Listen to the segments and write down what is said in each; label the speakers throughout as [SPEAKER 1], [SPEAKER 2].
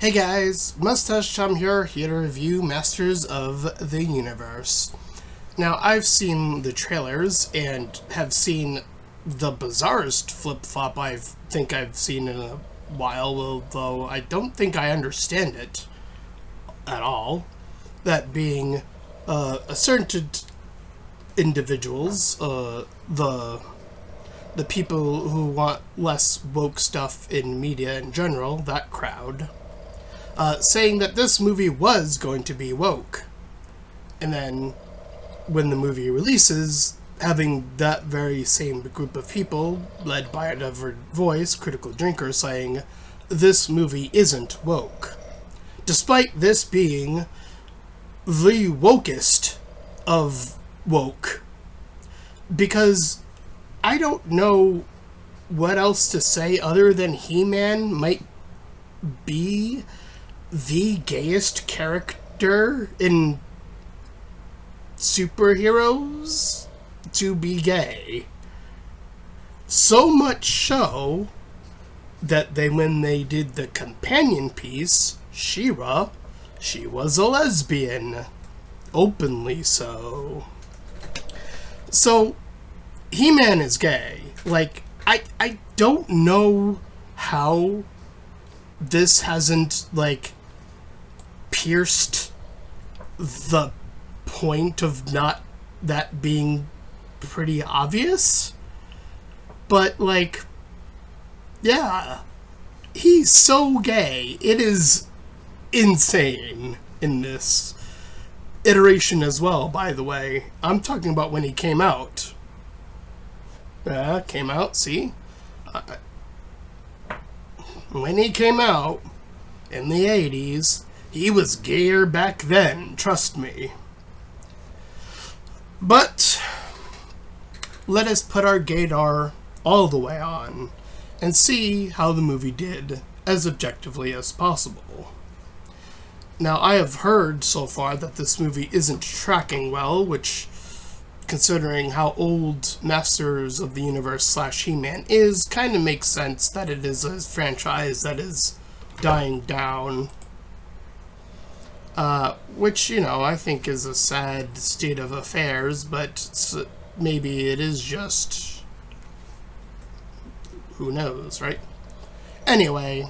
[SPEAKER 1] Hey guys, Mustached here to review Masters of the Universe. Now, I've seen the trailers and have seen the bizarrest flip-flop I think I've seen in a while, although I don't think I understand it at all. That being, certain individuals, the people who want less woke stuff in media in general, that crowd, saying that this movie was going to be woke. And then, when the movie releases, having that very same group of people, led by another voice, Critical Drinker, saying, this movie isn't woke. Despite this being the wokest of woke. Because I don't know what else to say other than He-Man might be the gayest character in superheroes to be gay. So much so that when they did the companion piece, She-Ra, she was a lesbian. Openly so. So, He-Man is gay. Like, I don't know how this hasn't, like, pierced the point of not that being pretty obvious. But, like, yeah, he's so gay. It is insane in this iteration as well, by the way. I'm talking about when he came out. Came out, see? When he came out in the 80s, he was gayer back then, trust me. But let us put our gaydar all the way on and see how the movie did as objectively as possible. Now, I have heard so far that this movie isn't tracking well, which, considering how old Masters of the Universe / He-Man is, kind of makes sense that it is a franchise that is dying down. Which, you know, I think is a sad state of affairs, but maybe it is just... who knows, right? Anyway...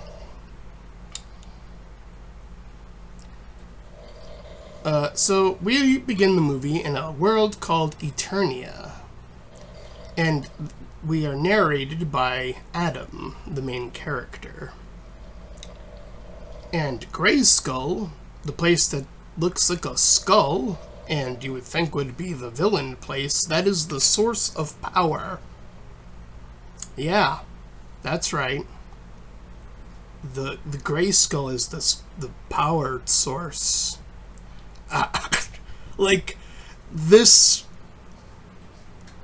[SPEAKER 1] so we begin the movie in a world called Eternia, and we are narrated by Adam, the main character. And Grayskull, the place that looks like a skull, and you would think would be the villain place, that is the source of power. Yeah, that's right. The Grayskull is the power source. Like, this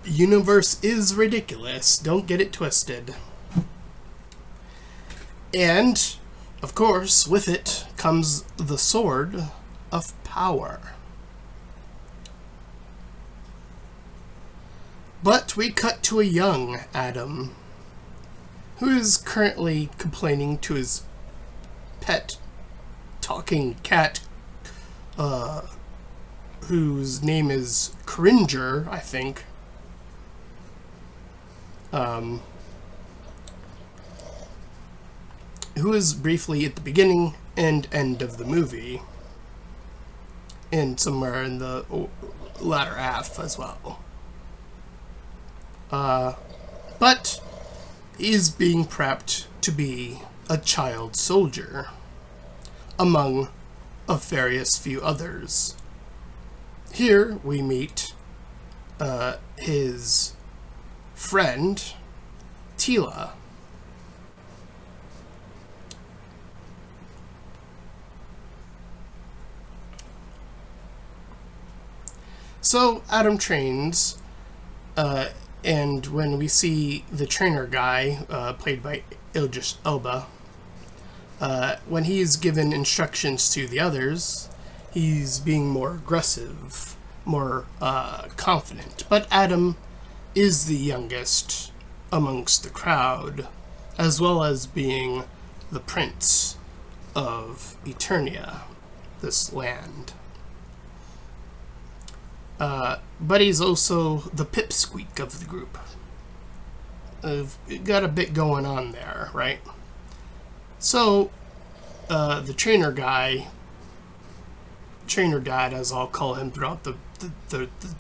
[SPEAKER 1] universe is ridiculous. Don't get it twisted. And, of course, with it comes the Sword of Power. But we cut to a young Adam, who is currently complaining to his pet talking cat, whose name is Cringer, I think. Who is briefly at the beginning and end of the movie. And somewhere in the latter half as well. But he's being prepped to be a child soldier, among of various few others. Here we meet his friend, Teela. So Adam trains, and when we see the trainer guy, played by Idris Elba, when he's given instructions to the others, he's being more aggressive, more confident. But Adam is the youngest amongst the crowd, as well as being the prince of Eternia, this land. But he's also the pipsqueak of the group. Got a bit going on there, right? So, the trainer dad, as I'll call him throughout the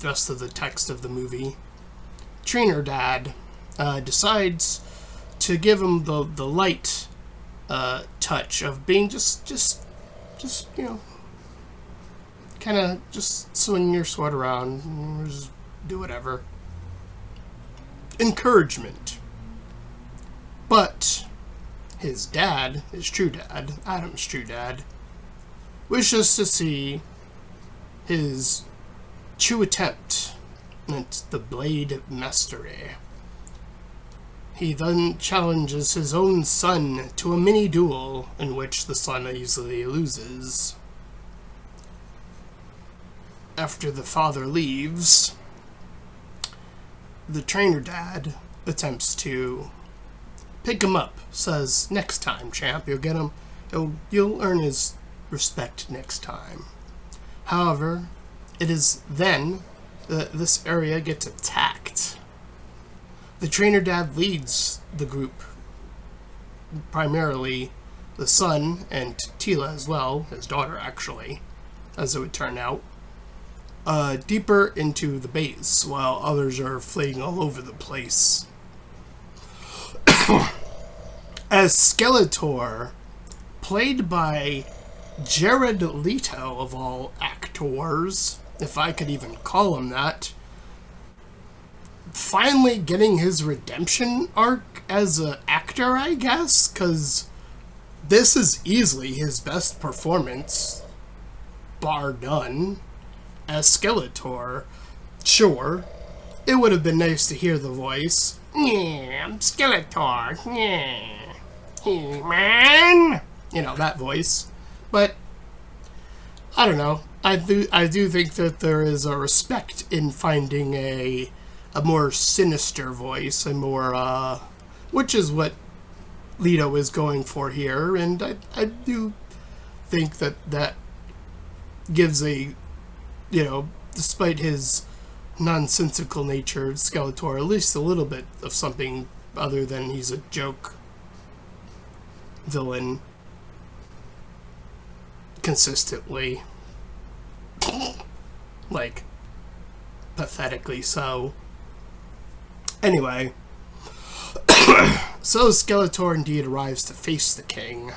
[SPEAKER 1] rest of the text of the movie, trainer dad decides to give him the light touch of being just you know, kind of just swing your sword around, just do whatever. Encouragement. But his dad, his true dad, Adam's true dad, wishes to see his true attempt at the blade mastery. He then challenges his own son to a mini duel in which the son easily loses. After the father leaves, the trainer dad attempts to pick him up, says, "Next time, champ, you'll get him. You'll earn his respect next time." However, it is then that this area gets attacked. The trainer dad leads the group, primarily the son and Tila as well, his daughter actually, as it would turn out, deeper into the base, while others are fleeing all over the place. As Skeletor, played by Jared Leto of all actors, if I could even call him that, finally getting his redemption arc as an actor, I guess, because this is easily his best performance, bar none, as Skeletor. Sure, it would have been nice to hear the voice. "Yeah, I'm Skeletor. Yeah, hey man," you know, that voice. But I don't know. I do think that there is a respect in finding a more sinister voice, a more which is what Leto is going for here, and I do think that gives a, you know, despite his nonsensical nature, Skeletor, at least a little bit of something other than he's a joke villain consistently. Like, pathetically so. Anyway, so Skeletor indeed arrives to face the king.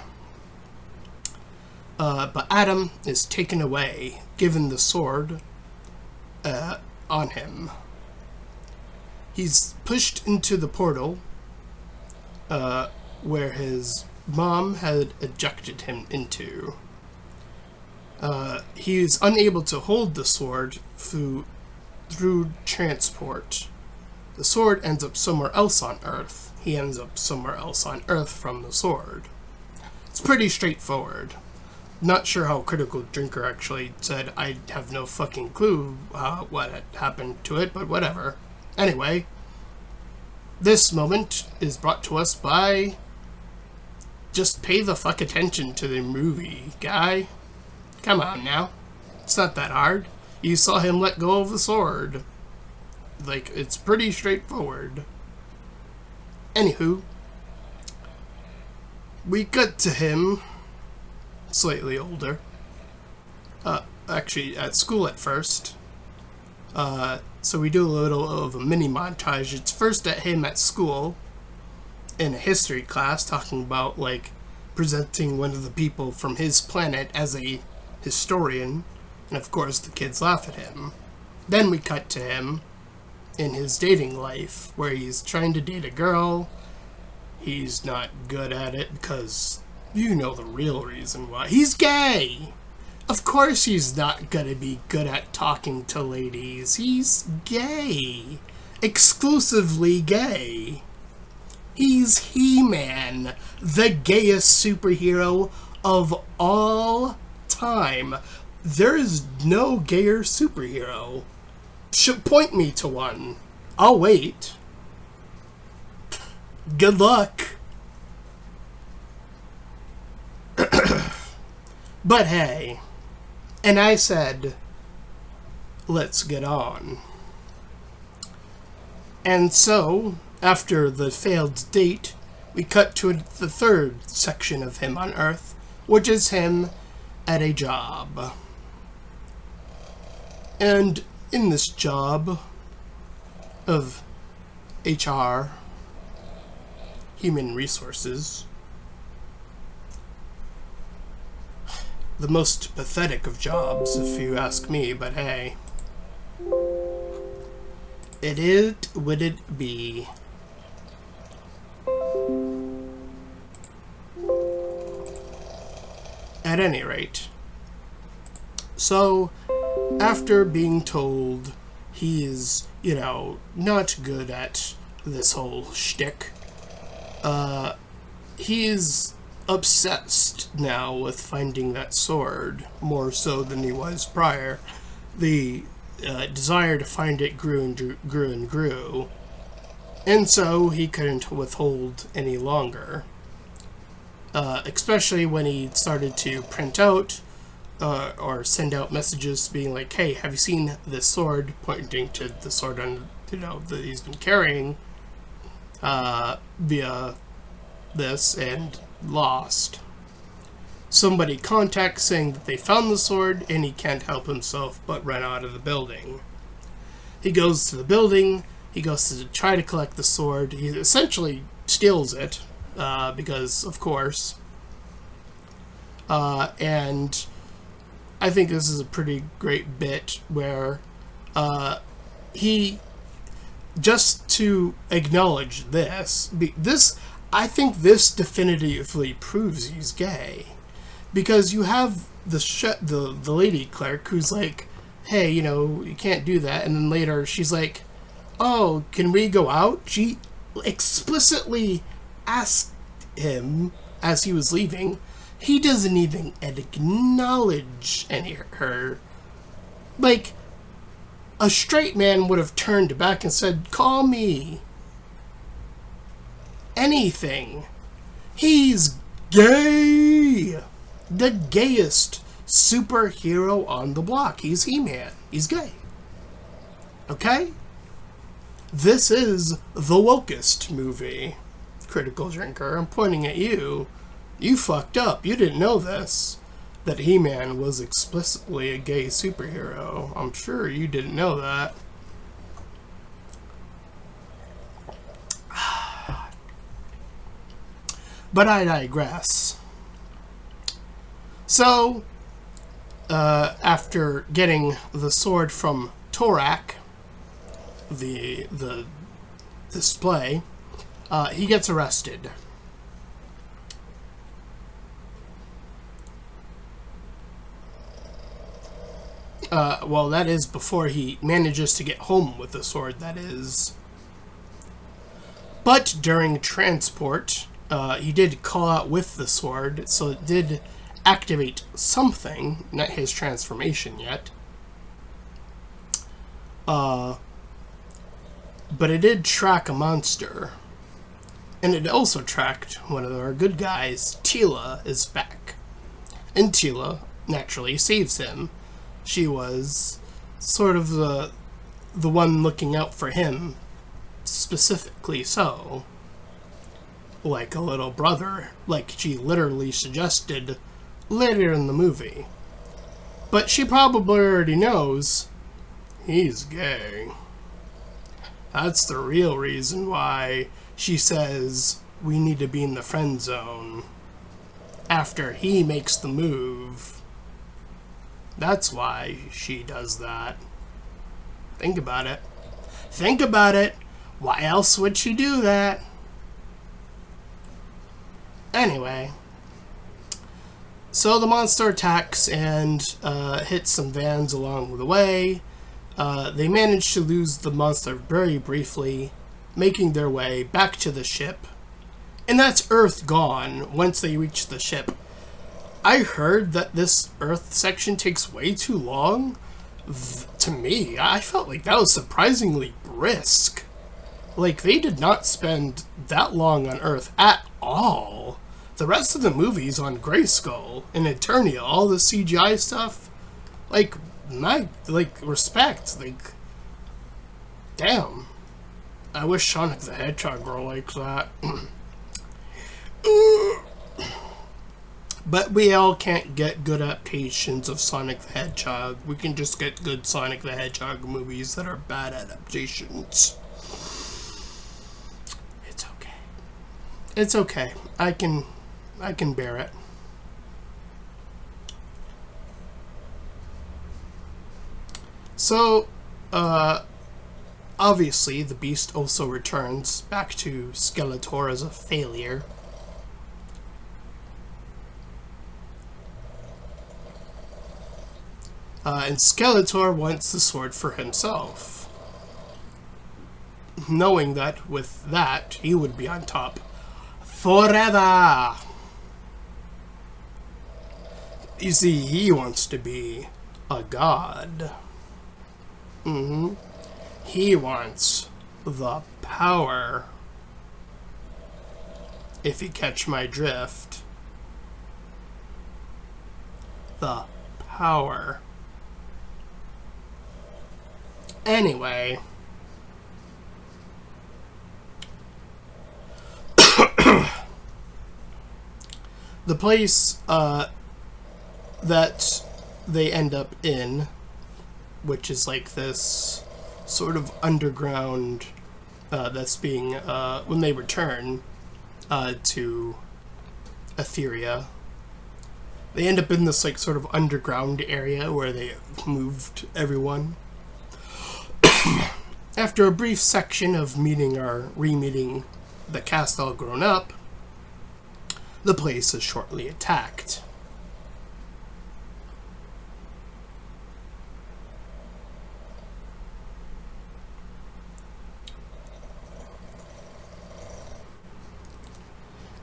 [SPEAKER 1] But Adam is taken away, given the sword on him. He's pushed into the portal where his mom had ejected him into. He is unable to hold the sword through transport. The sword ends up somewhere else on Earth. He ends up somewhere else on Earth from the sword. It's pretty straightforward. Not sure how Critical Drinker actually said. I have no fucking clue what had happened to it, but whatever. Anyway, this moment is brought to us by... Just pay the fuck attention to the movie, guy. Come on now. It's not that hard. You saw him let go of the sword. Like, it's pretty straightforward. Anywho, we cut to him, slightly older. Actually, at school at first. So we do a little of a mini montage. It's first at him at school, in a history class, talking about, like, presenting one of the people from his planet as a historian, and of course the kids laugh at him. Then we cut to him in his dating life, where he's trying to date a girl. He's not good at it because you know the real reason why. He's gay! Of course he's not gonna be good at talking to ladies. He's gay. Exclusively gay. He's He-Man, the gayest superhero of all time. There is no gayer superhero. Should point me to one. I'll wait. Good luck. But hey, and I said, let's get on. And so, after the failed date, we cut to the third section of him on Earth, which is him at a job. And in this job of HR, human resources, the most pathetic of jobs, if you ask me, but hey. It would it be. At any rate. So, after being told he is, not good at this whole shtick, he is obsessed now with finding that sword, more so than he was prior. The desire to find it grew and grew, and so he couldn't withhold any longer. Especially when he started to print out or send out messages being like, hey, have you seen this sword? Pointing to the sword that he's been carrying via this, and lost. Somebody contacts saying that they found the sword, and he can't help himself but run out of the building. He goes to the building, he goes to try to collect the sword, he essentially steals it, because, of course. And I think this is a pretty great bit where he, just to acknowledge this, I think this definitively proves he's gay. Because you have the lady clerk who's like, hey, you can't do that. And then later she's like, oh, can we go out? She explicitly asked him as he was leaving. He doesn't even acknowledge her. Like, a straight man would have turned back and said, call me. Anything. He's gay. The gayest superhero on the block. He's He-Man. He's gay. Okay? This is the wokest movie. Critical Drinker, I'm pointing at you. You fucked up. You didn't know this. That He-Man was explicitly a gay superhero. I'm sure you didn't know that. But I digress. So, after getting the sword from Torak, the display, he gets arrested. Well, that is before he manages to get home with the sword, that is. But during transport, he did call out with the sword, so it did activate something, not his transformation yet. But it did track a monster. And it also tracked one of our good guys. Teela is back. And Teela, naturally, saves him. She was sort of the one looking out for him, specifically so. Like a little brother, like she literally suggested later in the movie. But she probably already knows he's gay. That's the real reason why she says we need to be in the friend zone after he makes the move. That's why she does that. Think about it. Think about it. Why else would she do that? Anyway. So the monster attacks and hits some vans along the way. They manage to lose the monster very briefly, making their way back to the ship. And that's Earth gone once they reach the ship. I heard that this Earth section takes way too long. To me, I felt like that was surprisingly brisk. Like, they did not spend that long on Earth at all. the rest of the movies on Grayskull and Eternia, all the CGI stuff, like, respect, like, damn. I wish Sonic the Hedgehog were like that. But we all can't get good adaptations of Sonic the Hedgehog. We can just get good Sonic the Hedgehog movies that are bad adaptations. It's okay. It's okay. I can bear it. So, obviously, the Beast also returns back to Skeletor as a failure. And Skeletor wants the sword for himself, knowing that with that, he would be on top forever. You see, he wants to be a god. He wants the power. If you catch my drift. The power. Anyway. The place that they end up in, which is like this sort of underground, that's being, when they return to Etheria, they end up in this like sort of underground area where they moved everyone. After a brief section of re-meeting the cast all grown up, the place is shortly attacked.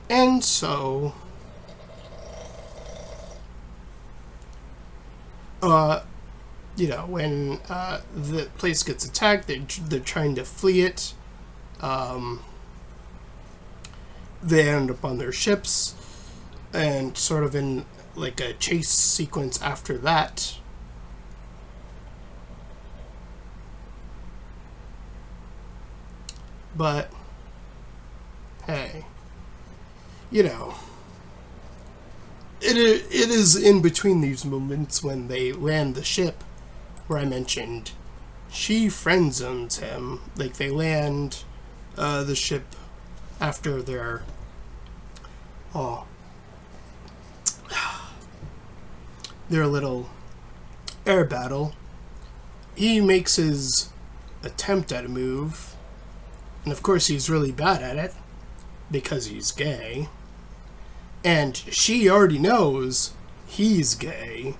[SPEAKER 1] And so, you know, when the place gets attacked, they're trying to flee it. They end up on their ships, and sort of in like a chase sequence after that. But, hey, you know, it is in between these moments when they land the ship where I mentioned she friend zones him. Like, they land the ship after their little air battle. He makes his attempt at a move, and of course he's really bad at it because he's gay, and she already knows he's gay.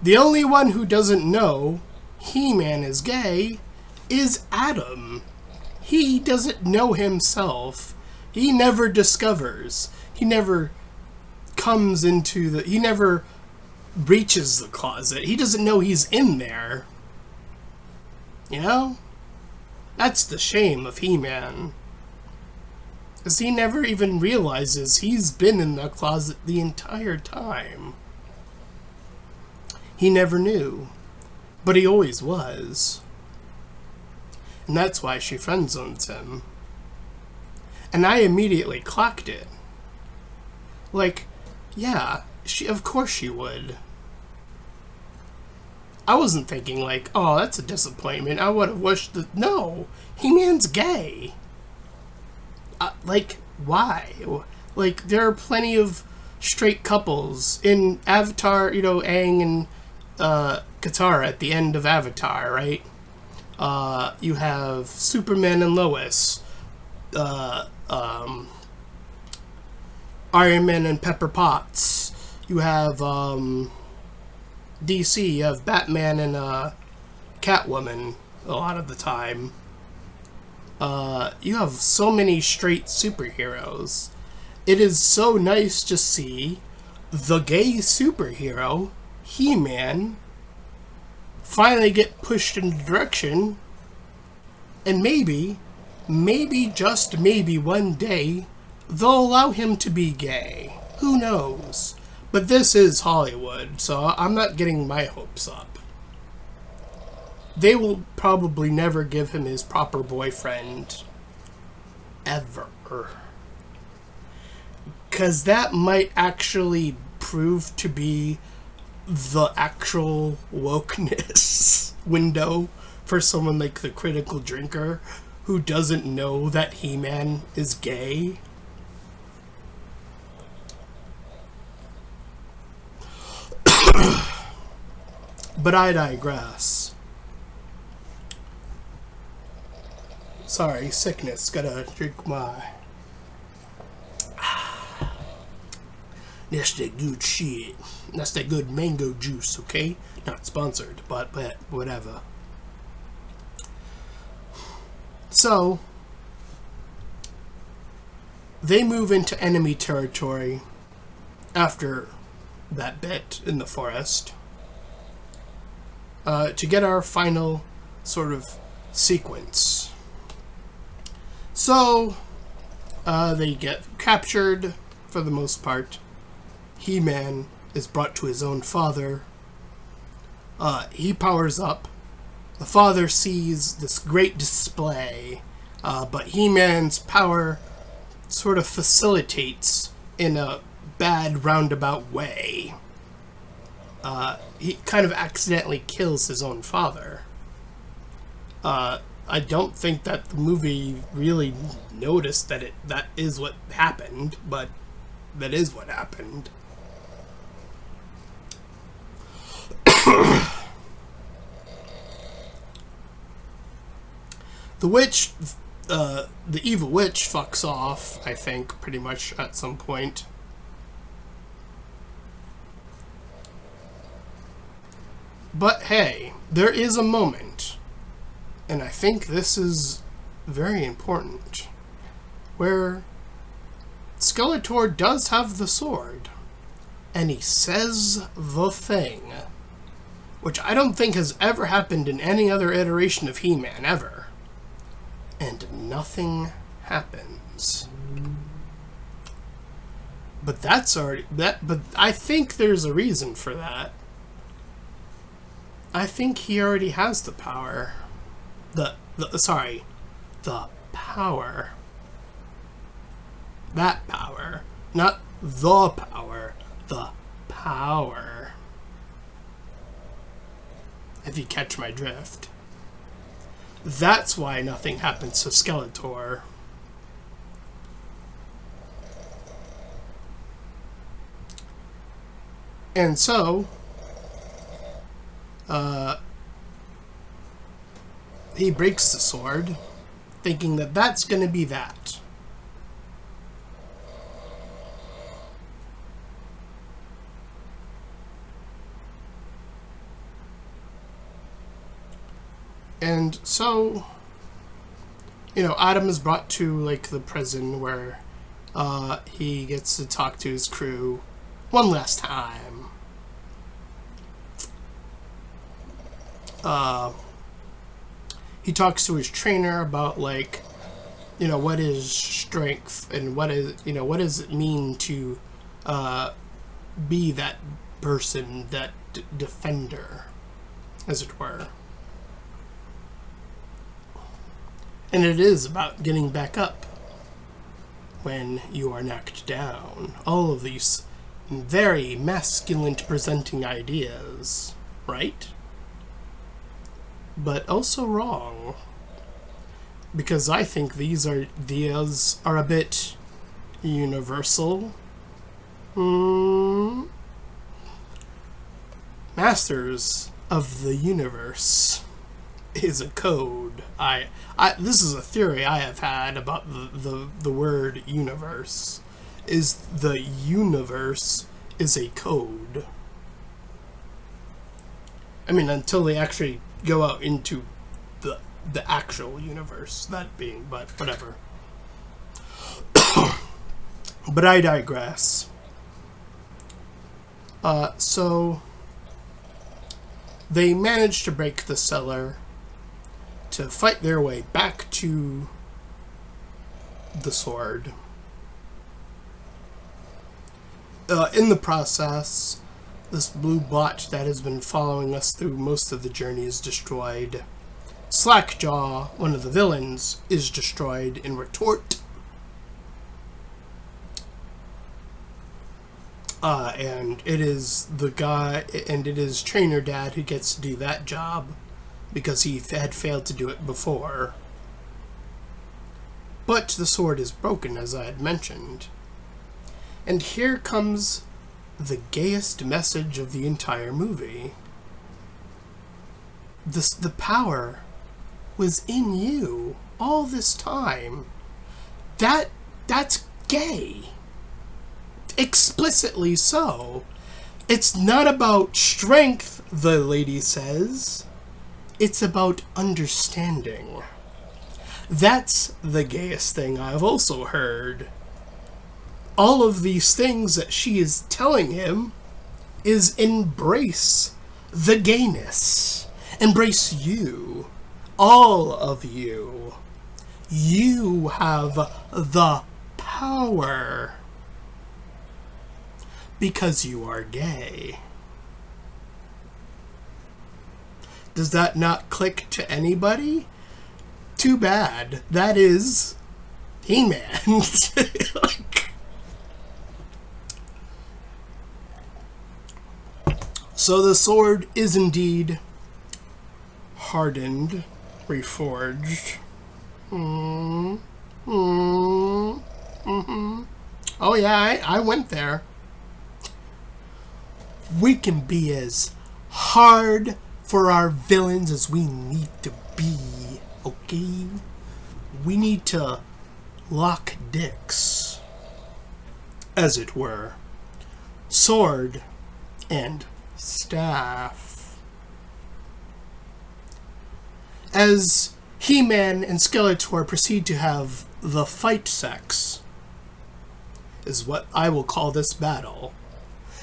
[SPEAKER 1] The only one who doesn't know He-Man is gay is Adam. He doesn't know himself. He never discovers. He never comes into he never breaches the closet. He doesn't know he's in there. You know? That's the shame of He-Man. Because he never even realizes he's been in the closet the entire time. He never knew. But he always was. And that's why she friend-zones him. And I immediately clocked it. Like, yeah, of course she would. I wasn't thinking like, oh, that's a disappointment. I would have wished that, no, He-Man's gay. Like, why? Like, there are plenty of straight couples in Avatar, you know, Aang and Katara at the end of Avatar, right? You have Superman and Lois, Iron Man and Pepper Potts. You have DC, you have Batman and Catwoman a lot of the time. You have so many straight superheroes. It is so nice to see the gay superhero, He-Man, finally get pushed in the direction, and maybe, just maybe one day, they'll allow him to be gay. Who knows? But this is Hollywood, so I'm not getting my hopes up. They will probably never give him his proper boyfriend. Ever. Because that might actually prove to be the actual wokeness window for someone like the Critical Drinker who doesn't know that He-Man is gay. But I digress. Sorry, sickness. Gotta drink my... That's that good shit. That's that good mango juice, okay? Not sponsored, but whatever. So, they move into enemy territory after that bit in the forest to get our final sort of sequence. So, they get captured for the most part. He-Man is brought to his own father. He powers up. The father sees this great display, but He-Man's power sort of facilitates in a bad roundabout way. He kind of accidentally kills his own father. I don't think that the movie really noticed that that is what happened, but that is what happened. The witch, the evil witch fucks off, I think, pretty much at some point. But hey, there is a moment, and I think this is very important, where Skeletor does have the sword, and he says the thing, which I don't think has ever happened in any other iteration of He-Man, ever. And nothing happens. But that's already... But I think there's a reason for that. I think he already has the power. The power. That power. Not the power. The power. If you catch my drift. That's why nothing happens to Skeletor. And so, he breaks the sword, thinking that that's going to be that. And so, Adam is brought to, like, the prison where he gets to talk to his crew one last time. He talks to his trainer about, like, what is strength and what does it mean to be that person, that defender, as it were. And it is about getting back up when you are knocked down. All of these very masculine presenting ideas, right? But also wrong. Because I think these ideas are a bit universal. Masters of the Universe is a code. This is a theory I have had about the word universe. Is the universe is a code. I mean, until they actually go out into the actual universe, that being, but whatever. But I digress. So they managed to break the cellar to fight their way back to the sword. In the process, this blue bot that has been following us through most of the journey is destroyed. Slackjaw, one of the villains, is destroyed in retort. And it is Trainer Dad who gets to do that job because he had failed to do it before. But the sword is broken, as I had mentioned. And here comes the gayest message of the entire movie. The power was in you all this time. That's gay. Explicitly so. It's not about strength, the lady says. It's about understanding. That's the gayest thing I've also heard. All of these things that she is telling him is embrace the gayness. Embrace you. All of you. You have the power. Because you are gay. Does that not click to anybody? Too bad. That is He-Man. So the sword is indeed hardened, reforged. Oh yeah, I went there. We can be as hard for our villains as we need to be, okay? We need to lock dicks, as it were. Sword and staff. As He-Man and Skeletor proceed to have the fight sex, is what I will call this battle.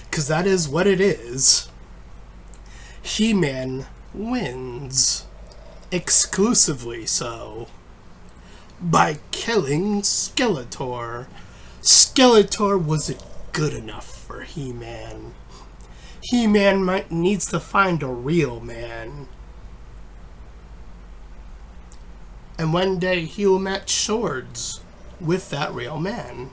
[SPEAKER 1] Because that is what it is. He-Man wins. Exclusively so. By killing Skeletor. Skeletor wasn't good enough for He-Man. He-Man needs to find a real man. And one day he will match swords with that real man.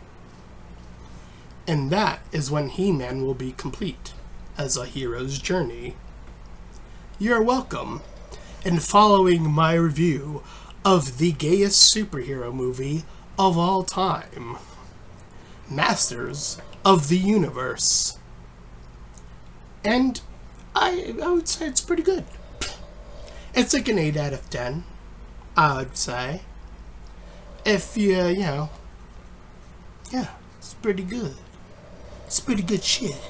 [SPEAKER 1] And that is when He-Man will be complete as a hero's journey. You're welcome in following my review of the gayest superhero movie of all time, Masters of the Universe. And I would say it's pretty good. It's like an 8 out of 10, I would say. If you know, yeah, it's pretty good. It's pretty good shit.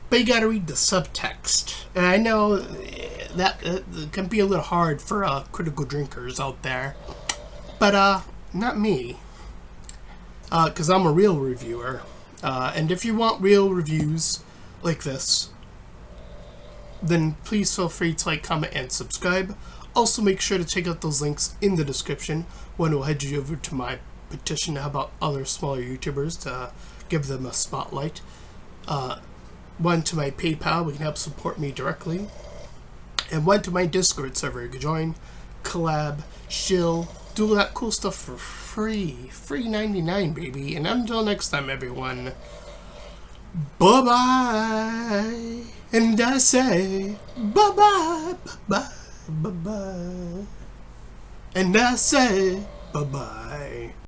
[SPEAKER 1] But you gotta read the subtext. And I know that can be a little hard for critical drinkers out there. But, not me. Because I'm a real reviewer. And if you want real reviews like this, then please feel free to like, comment, and subscribe. Also, make sure to check out those links in the description. One will head you over to my petition to help out other smaller YouTubers to give them a spotlight. One to my PayPal, where you can help support me directly. And one to my Discord server. You can join, collab, shill, do all that cool stuff for free. Free 99, baby. And until next time, everyone, bye-bye. And I say, bye-bye, bye-bye, bye-bye. And I say, bye-bye.